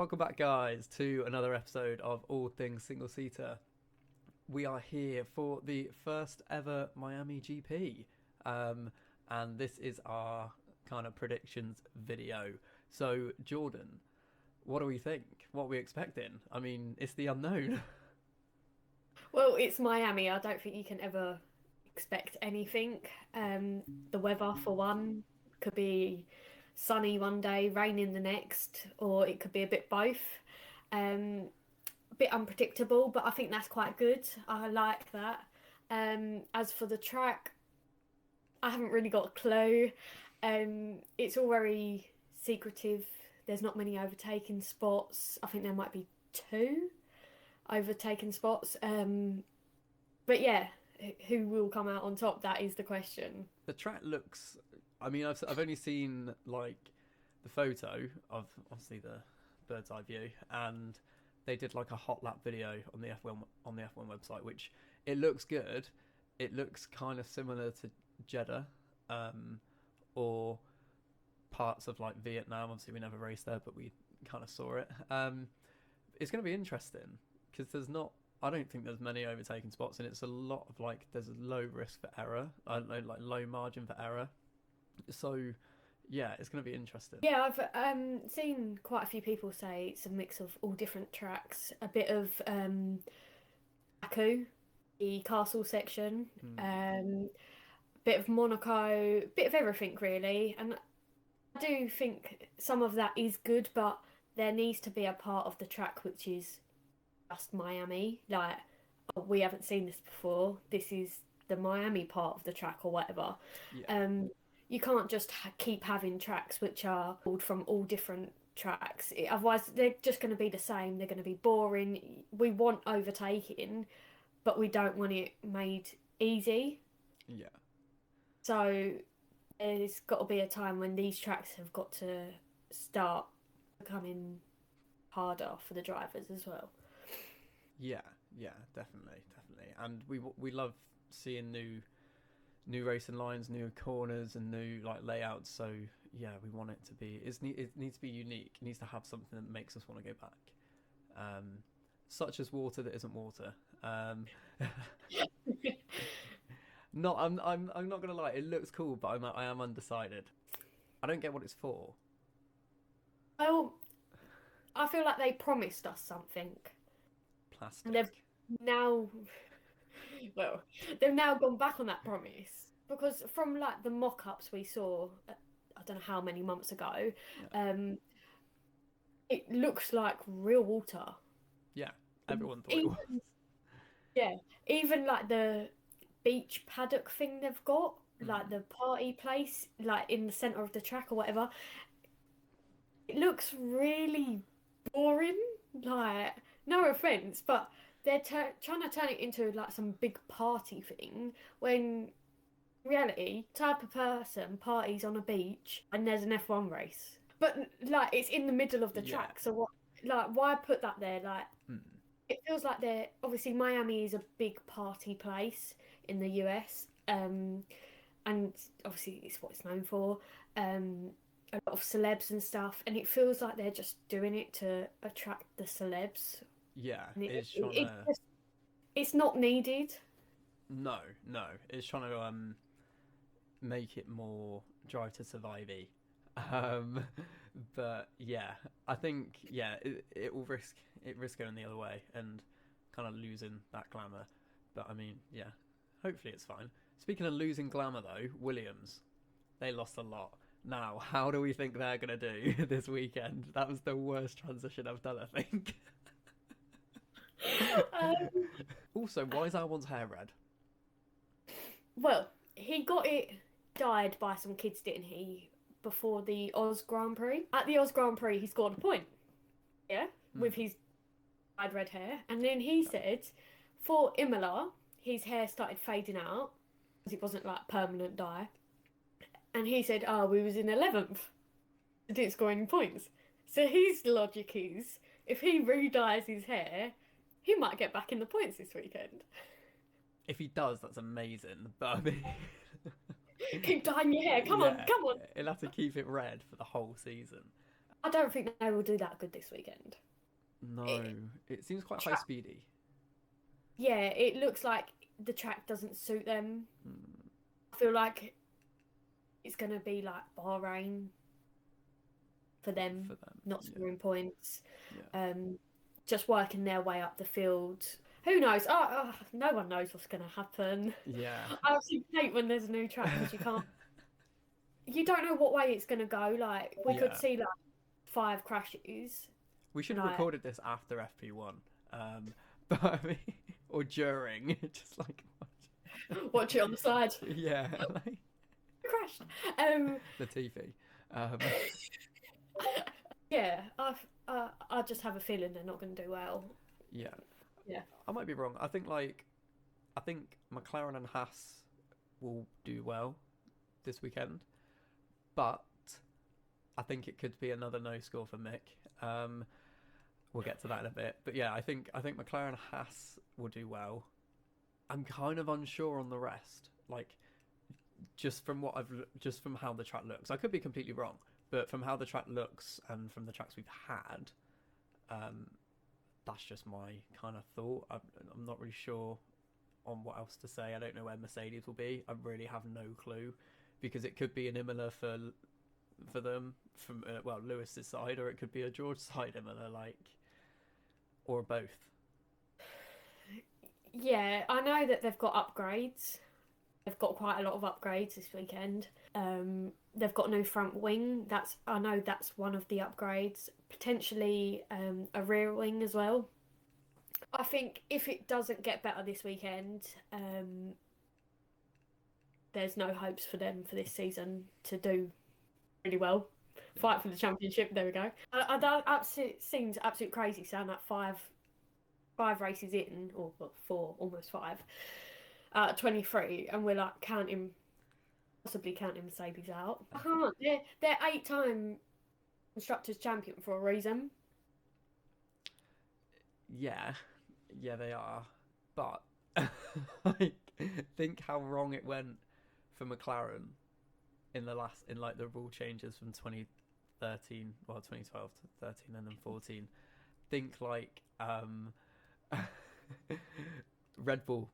Welcome back, guys, to another episode of All Things Single Seater. We are here for the first ever Miami GP, and this is our kind of predictions video. So, Jordan, what do we think? What are we expecting? I mean, it's the unknown. Well, it's Miami. I don't think you can ever expect anything. The weather, for one, could be sunny one day, raining the next, or it could be a bit both. A bit unpredictable, but I think that's quite good. I like that. As for the track, I haven't really got a clue. It's all very secretive. There's not many overtaking spots. I think there might be two overtaken spots. But yeah, who will come out on top? That is the question. The track looks. I mean, I've only seen like the photo of obviously the bird's eye view, and they did like a hot lap video on the F1 website, which it looks good. It looks kind of similar to Jeddah, or parts of like Vietnam. Obviously, we never raced there, but we kind of saw it. It's going to be interesting because there's not. I don't think there's many overtaking spots, and it's a lot of like there's a low risk for error, like low margin for error. So yeah, it's going to be interesting. Yeah, I've seen quite a few people say it's a mix of all different tracks, a bit of Baku, the castle section, Mm. bit of Monaco, bit of everything really. And I do think some of that is good, but there needs to be a part of the track which is just Miami. Like, oh, we haven't seen this before. This is the Miami part of the track or whatever. Yeah, You can't just keep having tracks which are pulled from all different tracks. Otherwise, they're just going to be the same. They're going to be boring. We want overtaking, but we don't want it made easy. yeah, So there's got to be a time when these tracks have got to start becoming harder for the drivers as well. yeah, yeah. Definitely, definitely. And we love seeing new racing lines, new corners, and new like layouts. So yeah, we want it to be. It needs to be unique. It needs to have something that makes us want to go back. Such as water that isn't water. Not. I'm not gonna lie. It looks cool, but I am undecided. I don't get what it's for. Well, I feel like they promised us something, and Plastic. they've now, well, they've now gone back on that promise because from like the mock-ups we saw, I don't know how many months ago, Yeah. um, it looks like real water. Yeah. Everyone thought it was. Even yeah, even like the beach paddock thing they've got, like Mm. the party place, like in the center of the track or whatever. It looks really boring. Like, no offense, but they're trying to turn it into like some big party thing when in reality, type of person parties on a beach and there's an F1 race. But like it's in the middle of the Yeah. track, so what like why put that there? Like Mm. it feels like they're obviously Miami is a big party place in the US. And obviously it's what it's known for. A lot of celebs and stuff, and it feels like they're just doing it to attract the celebs. Yeah. And It's trying to. it's not needed. No, no. It's trying to make it more Drive to Survive. Um, but yeah, I think yeah, it will risk going the other way and kind of losing that glamour. But I mean, yeah, hopefully it's fine. Speaking of losing glamour though, Williams, they lost a lot. Now, how do we think they're gonna do this weekend? That was the worst transition I've done, I think. Um, Also, why is Albon's hair red? well, he got it dyed by some kids, didn't he? Before the Oz Grand Prix. At the Oz Grand Prix, he scored a point. Yeah, Hmm. with his dyed red hair, and then he said for Imola, his hair started fading out because it wasn't like permanent dye. And he said, "Oh, we was in 11th. Didn't score any points." So his logic is, if he re-dyes his hair, he might get back in the points this weekend. If he does, that's amazing. But I mean, Keep dyeing your hair. Come on, yeah, come on. he'll have to keep it red for the whole season. I don't think they will do that good this weekend. No, It, it seems quite high track, speedy. yeah, it looks like the track doesn't suit them. Hmm, I feel like it's going to be like Bahrain for them, for them. not Yeah, scoring points, yeah, um, just working their way up the field. Who knows? No one knows what's going to happen. yeah. I actually hate when there's a new track because you don't know what way it's going to go. Like, we could Yeah. see like 5 crashes. We should have Like, recorded this after FP1. But I mean, or during, just like watch it on the side. yeah, like Crashed. Um, Latifi. Um, yeah, I just have a feeling they're not going to do well. yeah, Yeah. I might be wrong. I think McLaren and Haas will do well this weekend, but I think it could be another no score for Mick. We'll get to that in a bit, but yeah, I think McLaren and Haas will do well. I'm kind of unsure on the rest. Like just from how the track looks, I could be completely wrong, but from how the track looks and from the tracks we've had, um, that's just my kind of thought. I'm not really sure on what else to say. I don't know where Mercedes will be. I really have no clue because it could be an Imola for them from well Lewis's side, or it could be a George side Imola, like or both. Yeah, I know that they've got upgrades. They've got quite a lot of upgrades this weekend. They've got a new front wing. I know that's one of the upgrades. Potentially a rear wing as well. I think if it doesn't get better this weekend, there's no hopes for them for this season to do really well. Fight for the championship. There we go. That seems absolutely crazy saying that five races in, or well, 4, almost 5, 23, and we're like possibly counting Mercedes out. I can't. They're 8-time constructors champion for a reason. Yeah, yeah, they are. But like, think how wrong it went for McLaren in like the rule changes from 2013, well 2012 to 13 and then 14. Think like Red Bull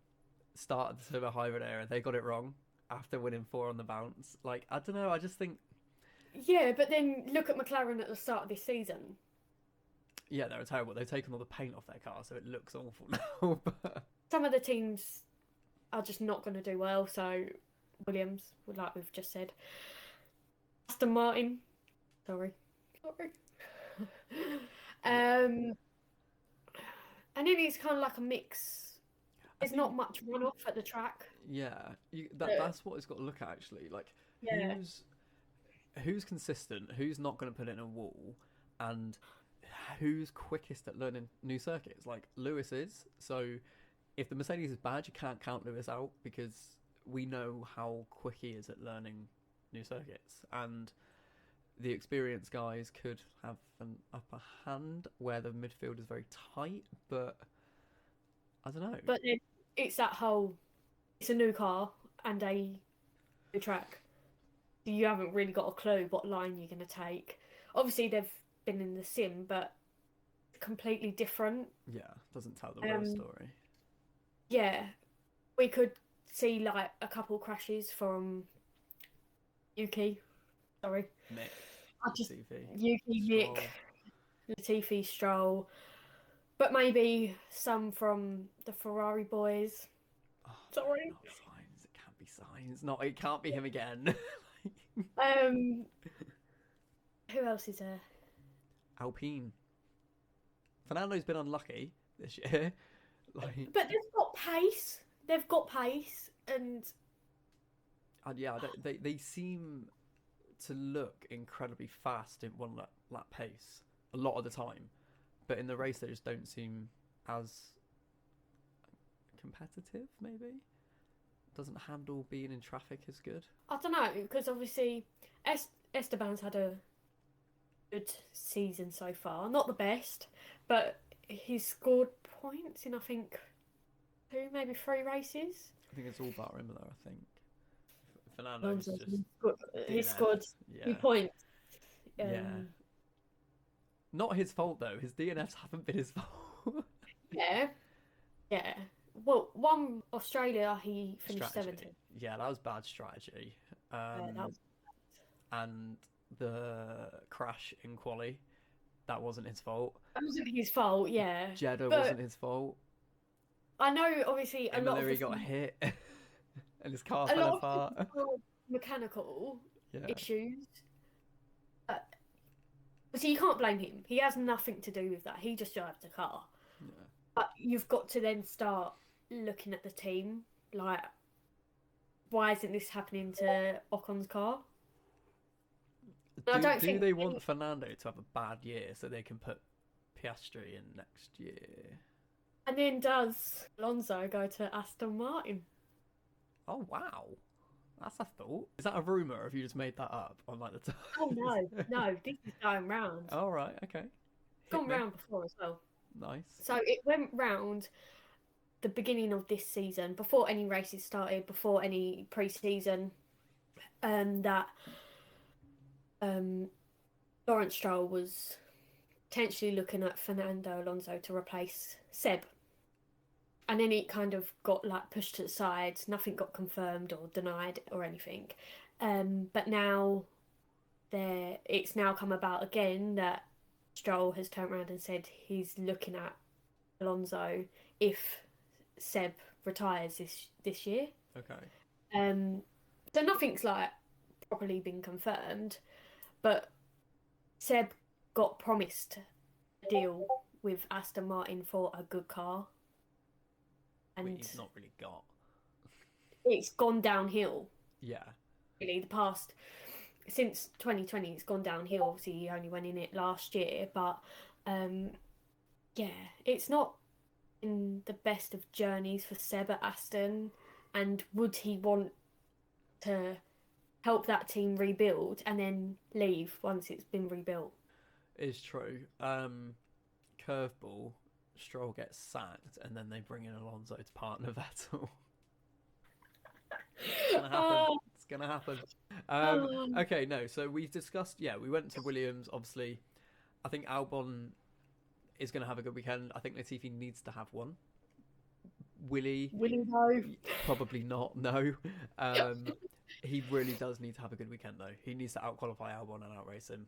started the turbo hybrid era. They got it wrong after winning 4 on the bounce. Like I don't know. I just think Yeah, but then look at McLaren at the start of this season. yeah, they're terrible. They've taken all the paint off their car, so it looks awful now. But Some of the teams are just not going to do well. So Williams, like we've just said, Aston Martin. Sorry. um, and then it's kind of like a mix. There's not much runoff at the track. yeah, that's what it's got to look at actually. Like Yeah. who's consistent, who's not going to put it in a wall, and who's quickest at learning new circuits. Like Lewis is. So if the Mercedes is bad, you can't count Lewis out because we know how quick he is at learning new circuits, and the experienced guys could have an upper hand where the midfield is very tight. But I don't know. But then it's that whole, it's a new car and a new track. You haven't really got a clue what line you're going to take. Obviously, they've been in the sim, but completely different. Yeah, doesn't tell the real story. Yeah, we could see like a couple crashes from Yuki. Sorry, Mick, TV, Yuki, Stroll. Mick, Latifi, Stroll, but maybe some from the Ferrari boys. Oh, Sorry. not Signs. It can't be Signs. Not. It can't be him again. Who else is there? Alpine. Fernando's been unlucky this year. Like, But they've got pace. They've got pace, and yeah, they seem to look incredibly fast in one lap pace a lot of the time, but in the race they just don't seem as competitive. Maybe doesn't handle being in traffic as good. I don't know because obviously Esteban's had a good season so far. Not the best, but he's scored points in I think 2, maybe 3 races. I think it's all bar Imola. I think Fernando's just He scored 2 yeah, points. yeah. Not his fault though. His DNFs haven't been his fault. Yeah, yeah. Well, one Australia, he finished Strategy. 17th. Yeah, that was bad strategy. That was And the crash in quali, that wasn't his fault. that wasn't his fault, yeah. Jeddah But wasn't his fault. I know, obviously, a lot of Emileri the got hit, and his car a fell lot apart. of the mechanical Yeah. issues. So you can't blame him. He has nothing to do with that. He just drives the car. Yeah. But you've got to then start looking at the team. Like, why isn't this happening to Ocon's car? I don't Do think they want Fernando to have a bad year so they can put Piastri in next year? And then does Alonso go to Aston Martin? Oh wow, that's a thought. Is that a rumor, or have you just made that up on like the? Oh no, no, this is going round. All right, okay. It's gone round before as well. Nice. So it went round the beginning of this season, before any races started, before any pre-season, that Lawrence Stroll was potentially looking at Fernando Alonso to replace Seb. And then it kind of got like pushed to the side. Nothing got confirmed or denied or anything. But now it's now come about again that Stroll has turned around and said he's looking at Alonso if Seb retires this year. Okay. So nothing's like properly been confirmed, but Seb got promised a deal with Aston Martin for a good car. And he's not really got. It's gone downhill. Yeah. Really, since 2020, it's gone downhill. Obviously, he only went in it last year, but yeah, it's not in the best of journeys for Seb at Aston. And would he want to help that team rebuild and then leave once it's been rebuilt? It's true. Curveball. Stroll gets sacked, and then they bring in Alonso to partner Vettel. It's gonna happen. It's gonna happen. Okay, no. So we discussed. Yeah, we went to Williams. Obviously, I think Albon is gonna have a good weekend. I think Latifi needs to have one. Willie no. Probably not. No. He really does need to have a good weekend, though. He needs to outqualify Albon and outrace him,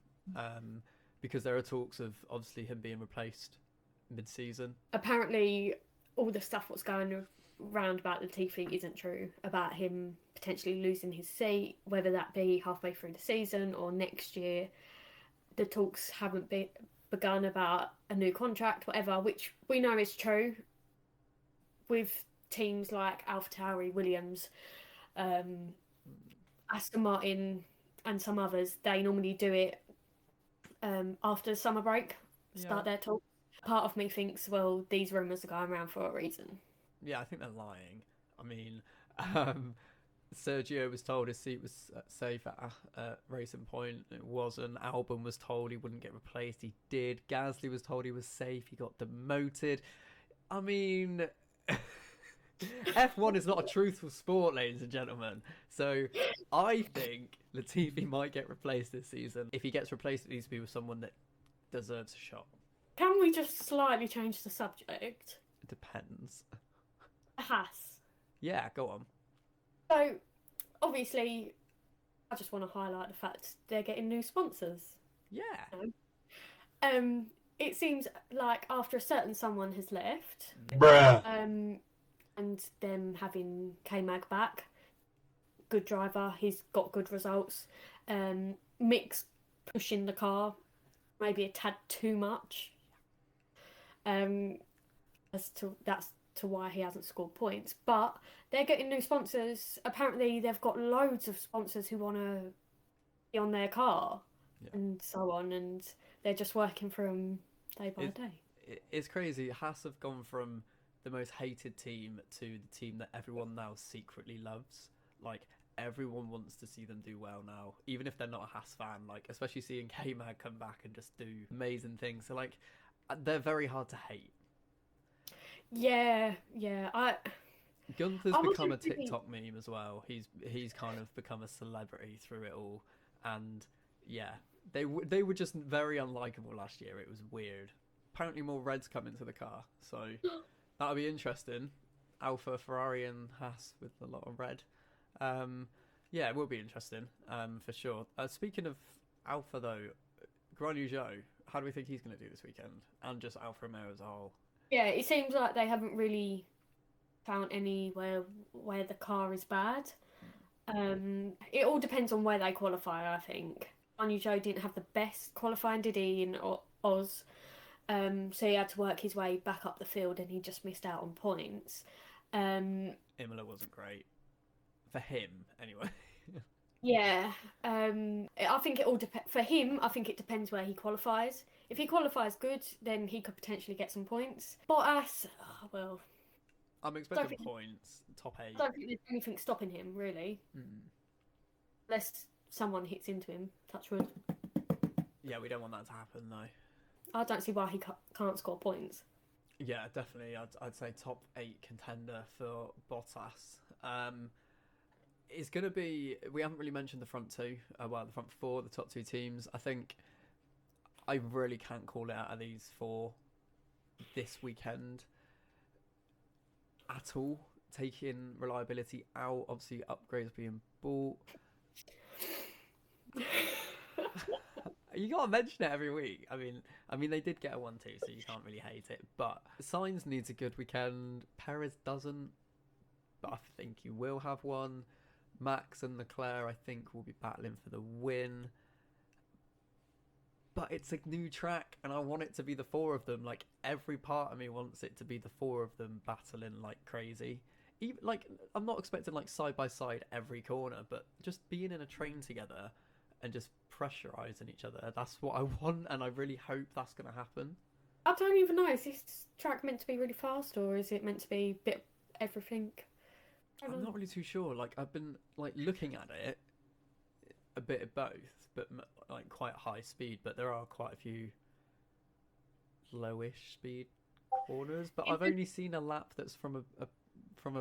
because there are talks of obviously him being replaced mid-season. Apparently, all the stuff what's going around about Latifi isn't true, about him potentially losing his seat, whether that be halfway through the season or next year. The talks haven't begun about a new contract, whatever, which we know is true with teams like AlphaTauri, Williams, Aston Martin and some others. They normally do it after the summer break, start their talks. Part of me thinks, well, these rumours are going around for a reason. Yeah, I think they're lying. I mean, Sergio was told his seat was safe at Racing Point. It wasn't. Albon was told he wouldn't get replaced. He did. Gasly was told he was safe. He got demoted. I mean, F1 is not a truthful sport, ladies and gentlemen. So I think Latifi might get replaced this season. If he gets replaced, it needs to be with someone that deserves a shot. Can we just slightly change the subject? It depends. Haas. Yeah, go on. So, obviously, I just want to highlight the fact they're getting new sponsors. Yeah. It seems like after a certain someone has left, and them having K-Mag back, good driver, he's got good results. Mick's pushing the car maybe a tad too much. That's to why he hasn't scored points. But they're getting new sponsors. Apparently, they've got loads of sponsors who want to be on their car and so on, and they're just working for them day by day. It's crazy. Haas have gone from the most hated team to the team that everyone now secretly loves. Like, everyone wants to see them do well now, even if they're not a Haas fan. Like, especially seeing K-Mag come back and just do amazing things. So, like, they're very hard to hate. Yeah. Gunther's become a TikTok meme as well. He's kind of become a celebrity through it all, and yeah, They were just very unlikable last year. It was weird. Apparently, more reds come into the car, so that'll be interesting. Alpha, Ferrari, and Haas with a lot of red. Yeah, it will be interesting for sure. Speaking of Alpha, though, Guan Yu Zhou, how do we think he's going to do this weekend? And just Alfa Romeo as a whole. Yeah, it seems like they haven't really found anywhere where the car is bad. It all depends on where they qualify, I think. Guan Yu Zhou didn't have the best qualifying, did he, in Oz? So he had to work his way back up the field and he just missed out on points. Imola wasn't great. For him, anyway. Yeah. I think it all depends. For him, I think it depends where he qualifies. If he qualifies good, then he could potentially get some points. Bottas, well... I'm expecting points, top 8. I don't think there's anything stopping him, really. Unless someone hits into him, touch wood. Yeah, we don't want that to happen, though. I don't see why he can't score points. Yeah, definitely. I'd say top 8 contender for Bottas. It's going to be... We haven't really mentioned the front 2. Well, the front 4, the top 2 teams. I think I really can't call it out of these 4 this weekend at all. Taking reliability out, obviously upgrades being bought. You gotta mention it every week. I mean, they did get a 1-2, so you can't really hate it. But Sainz needs a good weekend. Perez doesn't, but I think he will have one. Max and Leclerc, I think, will be battling for the win. But it's a new track, and I want it to be the 4 of them. Like, every part of me wants it to be the 4 of them battling like crazy. Even, like, I'm not expecting like side by side every corner, but just being in a train together and just pressurising each other. That's what I want, and I really hope that's going to happen. I don't even know. Is this track meant to be really fast, or is it meant to be a bit everything? I'm not really too sure. Like, I've been like looking at it, a bit of both, but like quite high speed. But there are quite a few lowish speed corners. But I've only seen a lap that's from a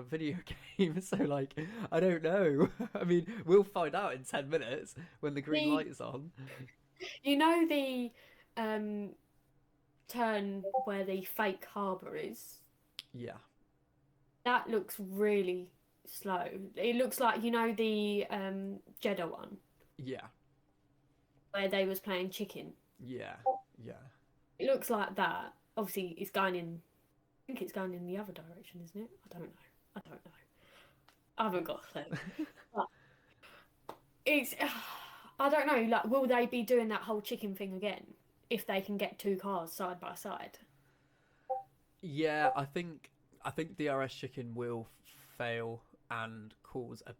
video game, so like I don't know. I mean, we'll find out in 10 minutes when the green light is on. You know the turn where the fake harbour is? Yeah. That looks really slow. It looks like, you know, the Jeddah one? Yeah. Where they was playing chicken. Yeah. Yeah. It looks like that. Obviously, it's going in... I think it's going in the other direction, isn't it? I don't know. I haven't got a clue. But it's... I don't know. Like, will they be doing that whole chicken thing again if they can get 2 cars side by side? Yeah, I think DRS chicken will fail and cause a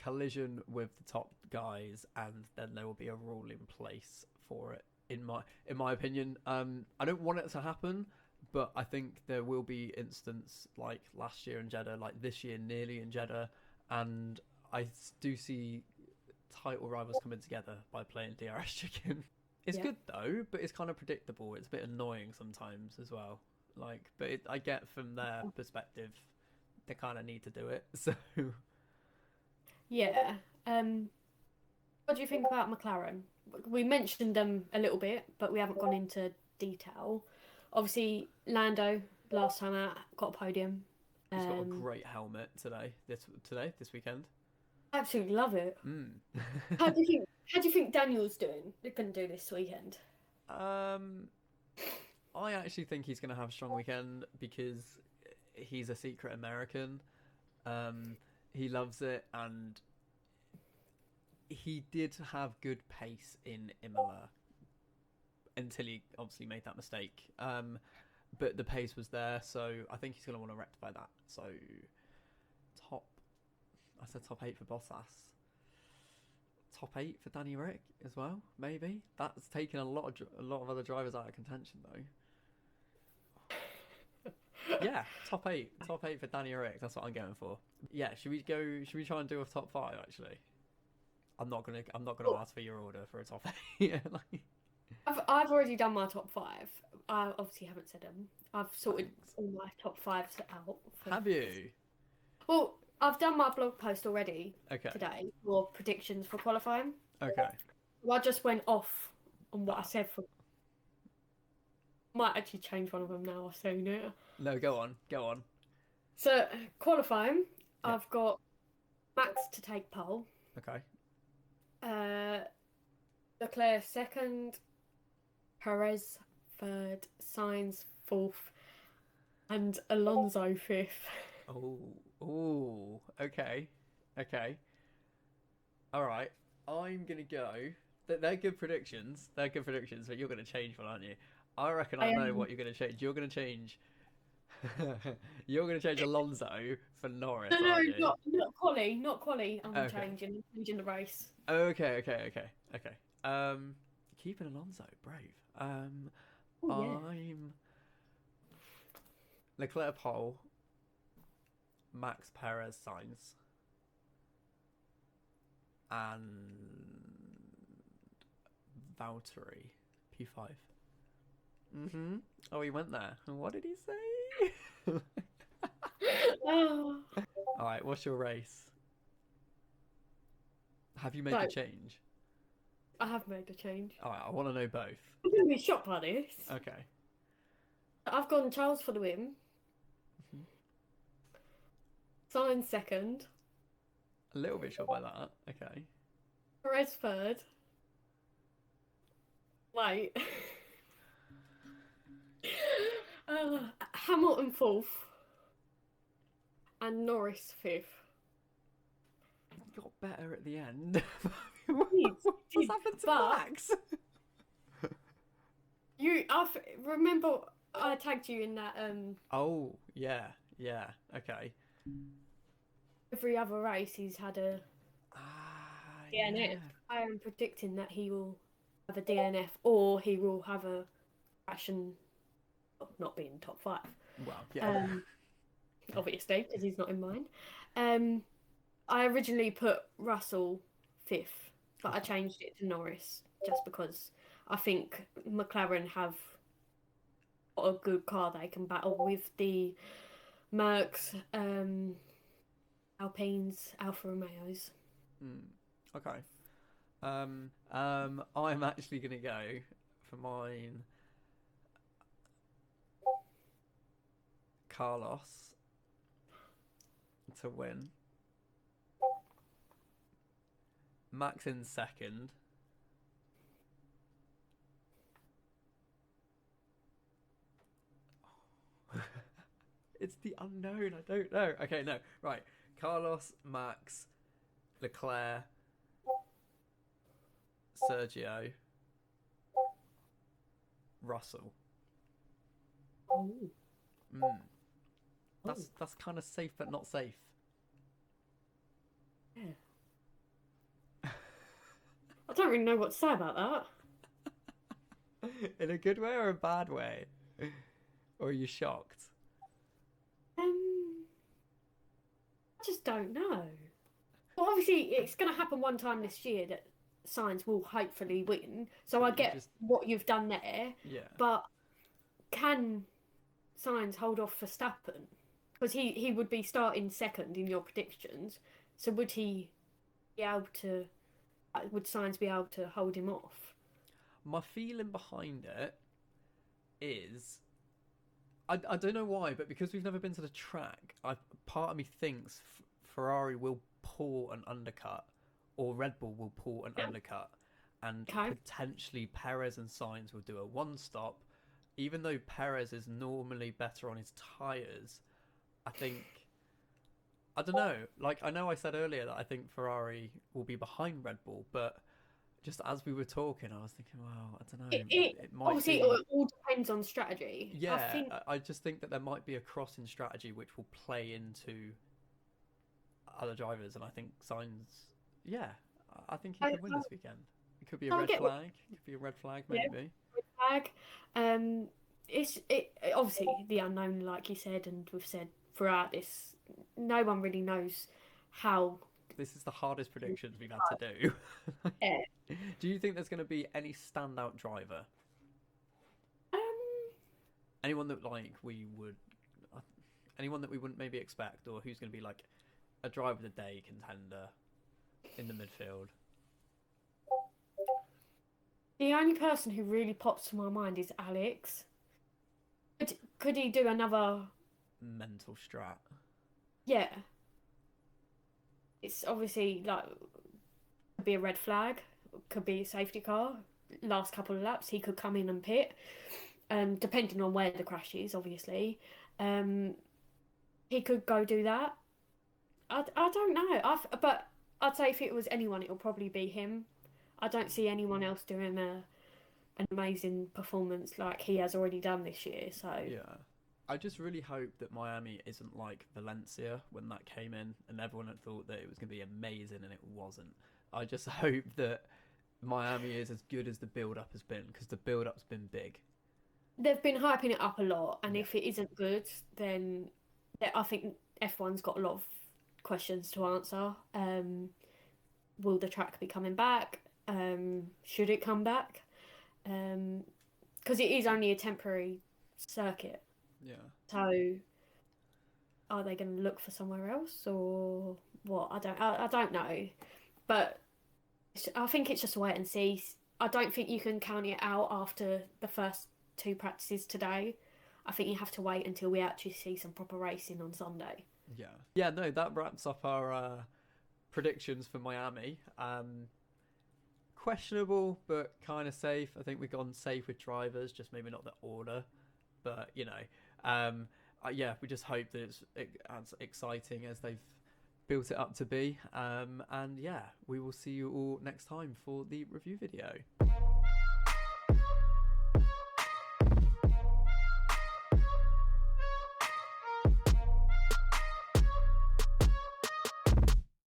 collision with the top guys, and then there will be a rule in place for it. In my opinion, I don't want it to happen, but I think there will be instance like last year in Jeddah, like this year nearly in Jeddah, and I do see title rivals coming together by playing DRS chicken. It's good though, but it's kind of predictable. It's a bit annoying sometimes as well. Like, but I get from their perspective, they kind of need to do it. So, yeah. What do you think about McLaren? We mentioned them a little bit, but we haven't gone into detail. Obviously, Lando last time out got a podium. He's got a great helmet this weekend. Absolutely love it. How do you think Daniel's doing? They're going to do this weekend. I actually think he's going to have a strong weekend because he's a secret American. He loves it, and he did have good pace in Imola until he obviously made that mistake. But the pace was there, so I think he's going to want to rectify that. So I said top 8 for Bottas. Top 8 for Danny Rick as well, maybe. That's taken a lot of other drivers out of contention though. Yeah, top 8 for Danny Rick. That's what I'm going for. Yeah, should we try and do a top 5 actually? I'm not gonna ask for your order for a top 8. I've already done my top 5. I obviously haven't said them. I've sorted all my top 5s out. Have you? Well, I've done my blog post already today for predictions for qualifying. Okay. Well, I just went off on what I Ah, said for. Might actually change one of them now. I've seen it. no, go on, go on. So qualifying, Yeah, I've got Max to take pole. okay. Uh, Leclerc second, Perez third, Sainz fourth, and Alonso fifth. Oh, oh, okay, okay. All right. I'm gonna go. They're good predictions. They're good predictions, but you're gonna change one, aren't you? I reckon I I know am. what you're gonna change. You're gonna change. You're gonna change Alonso for Norris, No, no, aren't you? not quali, not quali. Okay. I'm changing the race. Okay. Okay. Okay. Okay. Um, keeping Alonso brave. Oh yeah. I'm Leclerc pole, Max Perez Sainz, and Valtteri P5. Mm-hmm. Oh, he went there. What did he say? Oh. All right. What's your race? Have you made the So change? I have made a change. All right. I want to know both. I'm gonna be shocked by this. Okay. I've gone Charles for the win, Mhm. Sainz second, A little bit short by that. Okay. Perez third. Wait. Hamilton fourth, and Norris fifth. Got better at the end. Did, What's did, happened to but Max? remember I tagged you in that Oh, yeah. Yeah. Okay. every other race he's had a Ah, DNF. yeah. I am predicting that he will have a DNF or he will have a crash and not be in top five. Well, yeah. Obviously, because he's not in mine. I originally put Russell fifth, but I changed it to Norris just because I think McLaren have got a good car they can battle with the Mercs, Alpines, Alfa Romeos. Okay. I'm actually gonna go for mine. Carlos to win. Max in second. It's the unknown. I don't know. Okay, no. Right. Carlos, Max, Leclerc, Sergio, Russell. Oh, Mm. oh, That's kind of safe but not safe. yeah. I don't really know what to say about that. In a good way or a bad way? Or are you shocked? I just don't know. Well, obviously, it's going to happen one time this year that Sainz will hopefully win. So I But you get just what you've done there, yeah. but can Sainz hold off Verstappen? Because he would be starting second in your predictions. So would he be able to? Would Sainz be able to hold him off? My feeling behind it is I don't know why, but because we've never been to the track, part of me thinks Ferrari will pull an undercut, or Red Bull will pull an Yeah. undercut, and Okay. potentially Perez and Sainz will do a one stop. Even though Perez is normally better on his tyres, I think I don't know. Like I know I said earlier that I think Ferrari will be behind Red Bull, but just as we were talking, I was thinking, well, I don't know. It It might obviously be. it all depends on strategy. I Yeah, think I just think that there might be a cross in strategy which will play into other drivers, and I think Sainz, yeah, I think he I, could win this weekend. It could be a I red get what flag. It could be a red flag, yeah, maybe. flag. It's obviously the unknown, like you said, and we've said throughout this. No one really knows how. This is the hardest predictions we've had to do. Yeah. Do you think there's going to be any standout driver? Um, Anyone that like we would, uh, anyone that we wouldn't maybe expect, or who's going to be like a driver of the day contender in the midfield? The only person who really pops to my mind is Alex. Could he do another? Mental strat. Yeah, it's obviously like could be a red flag, could be a safety car. Last couple of laps, he could come in and pit, depending on where the crash is, obviously. Um, he could go do that. I don't know. But I'd say if it was anyone, it'll probably be him. I don't see anyone else doing an amazing performance like he has already done this year. So Yeah. I just really hope that Miami isn't like Valencia when that came in and everyone had thought that it was going to be amazing and it wasn't. I just hope that Miami is as good as the build up has been because the build up's been big. they've been hyping it up a lot, and Yeah. if it isn't good, then I think F1's got a lot of questions to answer. Will the track be coming back? Should it come back? Because it is only a temporary circuit. Yeah. So are they going to look for somewhere else or what? I don't know. But I think it's just wait and see. I don't think you can count it out after the first two practices today. I think you have to wait until we actually see some proper racing on Sunday. Yeah. Yeah, no, that wraps up our predictions for Miami. Questionable, but kind of safe. I think we've gone safe with drivers, just maybe not the order. But, yeah, we just hope that it's as exciting as they've built it up to be. And yeah, we will see you all next time for the review video.